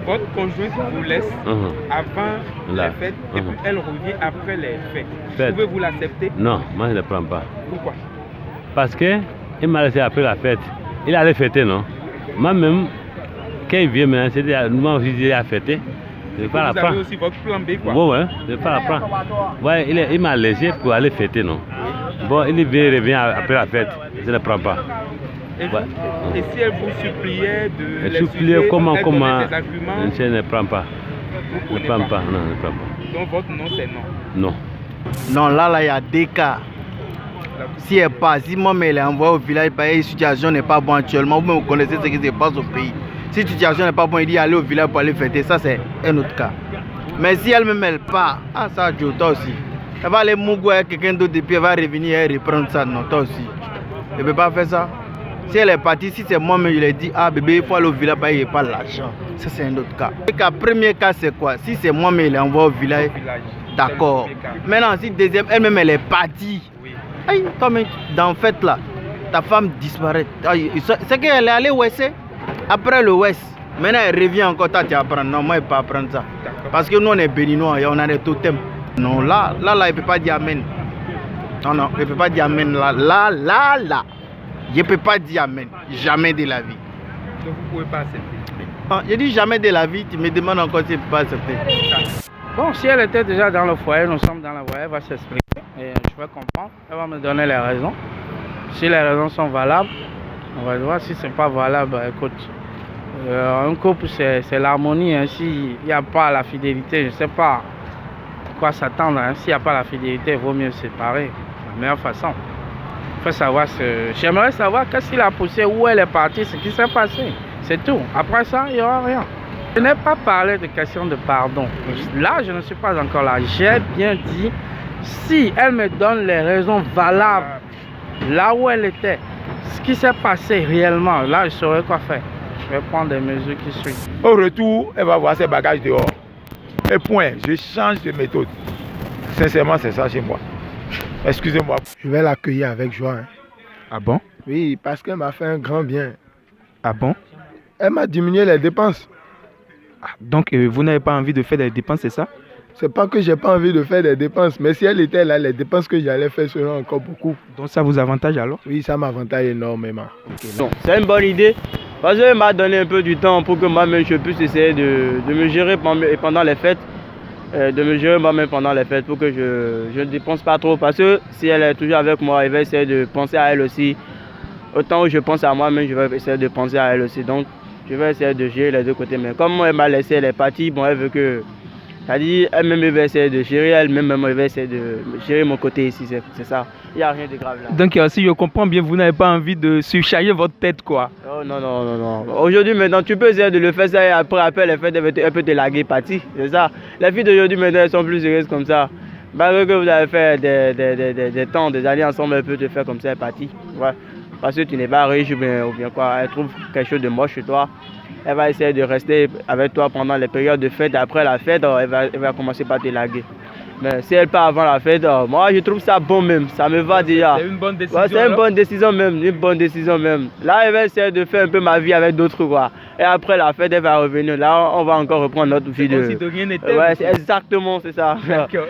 votre conjointe vous laisse avant la fête et puis elle revient après les fêtes. Pouvez-vous l'accepter? Non, moi je ne le prends pas. Pourquoi? Parce que il m'a laissé après la fête. Il allait fêter, non? Moi-même, quand il vient maintenant, c'est moi aussi il a fêté. Je ne vais pas la prendre. Vous avez aussi votre plan B, quoi? Ouais, je ne vais pas la prendre. Ouais, il m'a laissé pour aller fêter, non? Bon, il revient après la fête. Je ne le prends pas. Et si elle vous suppliait de les supplier comment des arguments, je ne prends pas. Je ne prends pas, non, je ne prends pas. Donc votre nom c'est non? Non. Non, là, il y a des cas. Si elle passe, si moi elle est envoyée au village, la situation n'est pas bonne actuellement, vous connaissez ce qui se passe au pays. Si la situation n'est pas bonne, il dit aller au village pour aller fêter, ça c'est un autre cas. Mais si elle-même elle part, ça toi aussi. Elle va aller mougou avec quelqu'un d'autre et puis elle va revenir et reprendre ça, non, toi aussi. Elle ne peut pas faire ça. Si elle est partie, si c'est moi-même, je lui ai dit, bébé, il faut aller au village, il n'y a pas l'argent. Ça c'est un autre cas. Le premier cas c'est quoi? Si c'est moi-même, il est envoyé au village, d'accord. Maintenant, si deuxième, elle-même elle est partie. Aïe, comme dans fête là, ta femme disparaît. C'est qu'elle est allée au Ouest. Après le Ouest, maintenant elle revient encore, tu apprends. Non, moi je ne peux pas apprendre ça. Parce que nous on est béninois et on a des totems. Non, là, il ne peut pas dire amen. Non, il ne peut pas dire amen. Là. Je ne peux pas dire amen. Jamais de la vie. Donc vous ne pouvez pas accepter? Je dis jamais de la vie, tu me demandes encore si je ne peux pas accepter. Bon, si elle était déjà dans le foyer, nous sommes dans le foyer, elle va s'exprimer. Et je vais comprendre, elle va me donner les raisons. Si les raisons sont valables, on va voir. Si ce n'est pas valable, écoute, un couple c'est l'harmonie. Hein. S'il n'y a pas la fidélité, je ne sais pas à quoi s'attendre. Hein. S'il n'y a pas la fidélité, il vaut mieux se séparer. La meilleure façon. Il faut savoir, j'aimerais savoir qu'est-ce qu'il a poussé, où elle est partie, ce qui s'est passé. C'est tout. Après ça, il n'y aura rien. Je n'ai pas parlé de question de pardon. Là, je ne suis pas encore là. J'ai bien dit, si elle me donne les raisons valables, là où elle était, ce qui s'est passé réellement, là, je saurais quoi faire. Je vais prendre des mesures qui suivent. Au retour, elle va voir ses bagages dehors. Et point, je change de méthode. Sincèrement, c'est ça chez moi. Excusez-moi. Je vais l'accueillir avec joie. Hein. Ah bon? Oui, parce qu'elle m'a fait un grand bien. Ah bon? Elle m'a diminué les dépenses. Donc, vous n'avez pas envie de faire des dépenses, c'est ça? C'est pas que j'ai pas envie de faire des dépenses, mais si elle était là, les dépenses que j'allais faire seraient encore beaucoup. Donc, ça vous avantage alors? Oui, ça m'avantage énormément. Okay, c'est une bonne idée. Parce qu'elle m'a donné un peu du temps pour que moi-même je puisse essayer de me gérer pendant les fêtes. De me gérer moi-même pendant les fêtes pour que je ne dépense pas trop. Parce que si elle est toujours avec moi, elle va essayer de penser à elle aussi. Autant où je pense à moi-même, je vais essayer de penser à elle aussi. Donc, je vais essayer de gérer les deux côtés. Mais comme elle m'a laissé, elle est partie, bon, elle veut que... C'est-à-dire, elle-même, elle va essayer de gérer, elle-même, elle va essayer de gérer mon côté ici, c'est ça. Il n'y a rien de grave là. Donc, si je comprends bien, vous n'avez pas envie de surcharger votre tête, quoi. Oh, non. Aujourd'hui, maintenant, tu peux essayer de le faire ça et après les fêtes, elle peut te larguer, partie, c'est ça. Les filles d'aujourd'hui, maintenant, elles sont plus sérieuses comme ça. Malgré que vous avez fait des années ensemble, elle peut te faire comme ça, elle est partie. Ouais. Parce que tu n'es pas riche ou bien quoi, elle trouve quelque chose de moche chez toi. Elle va essayer de rester avec toi pendant les périodes de fête. Après la fête, elle va commencer par te larguer. Mais si elle part avant la fête, moi je trouve ça bon même. Ça me va déjà. C'est une bonne décision. Ouais, c'est une bonne décision même. Une bonne décision même. Là, elle va essayer de faire un peu ma vie avec d'autres quoi. Et après la fête, elle va revenir. Là, on va encore reprendre notre vie de rien n'était. Ouais, c'est exactement, c'est ça. D'accord.